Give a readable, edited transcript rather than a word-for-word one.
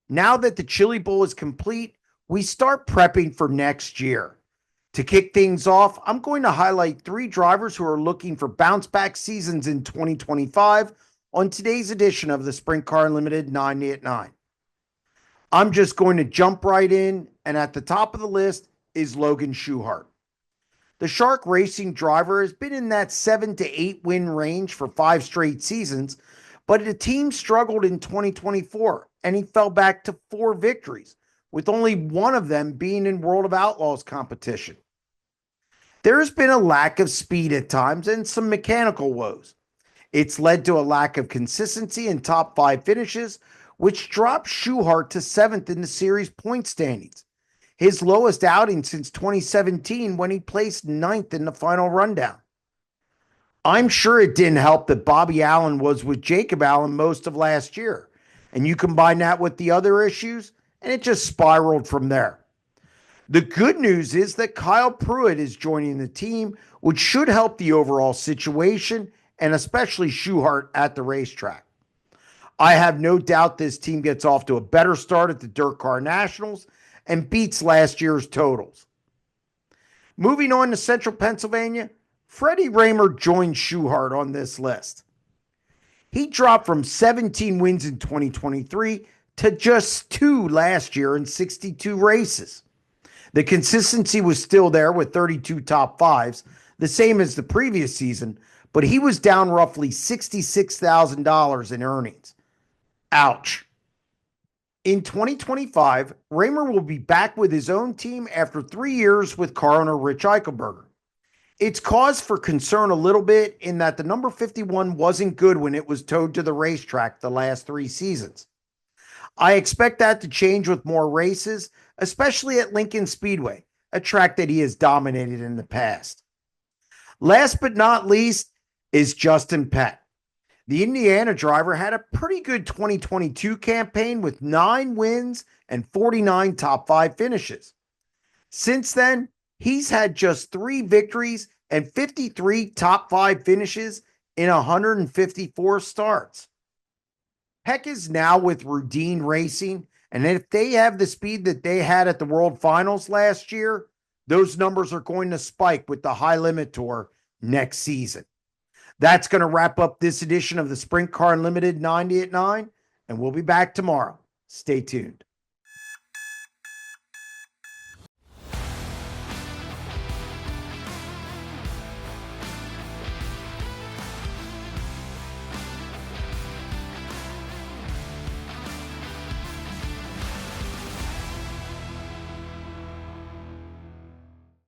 Now that the Chili Bowl is complete, we start prepping for next year. To kick things off, I'm going to highlight three drivers who are looking for bounce back seasons in 2025 on today's edition of the Sprint Car Unlimited 90 at 9. I'm just going to jump right in, and at the top of the list is Logan Schuchart. The Shark Racing driver has been in that 7 to 8 win range for 5 straight seasons, but the team struggled in 2024 and he fell back to 4 victories, with only one of them being in World of Outlaws competition. There has been a lack of speed at times and some mechanical woes. It's led to a lack of consistency in top 5 finishes, which dropped Schuchart to 7th in the series point standings, his lowest outing since 2017 when he placed 9th in the final rundown. I'm sure it didn't help that Bobby Allen was with Jacob Allen most of last year, and you combine that with the other issues, and it just spiraled from there. The good news is that Kyle Pruitt is joining the team, which should help the overall situation, and especially Schuchart at the racetrack. I have no doubt this team gets off to a better start at the Dirt Car Nationals and beats last year's totals. Moving on to Central Pennsylvania, Freddie Raymer joined Schuchart on this list. He dropped from 17 wins in 2023 to just 2 last year in 62 races. The consistency was still there with 32 top 5s, the same as the previous season, but he was down roughly $66,000 in earnings. Ouch. In 2025, Raymer will be back with his own team after 3 years with car owner Rich Eichelberger. It's cause for concern a little bit in that the number 51 wasn't good when it was towed to the racetrack the last 3 seasons. I expect that to change with more races, especially at Lincoln Speedway, a track that he has dominated in the past. Last but not least is Justin Pett. The Indiana driver had a pretty good 2022 campaign with 9 wins and 49 top 5 finishes. Since then, he's had just 3 victories and 53 top 5 finishes in 154 starts. Peck is now with Rudine Racing, and if they have the speed that they had at the World Finals last year, those numbers are going to spike with the High Limit Tour next season. That's going to wrap up this edition of the Sprint Car Unlimited 90 at 9, and we'll be back tomorrow. Stay tuned.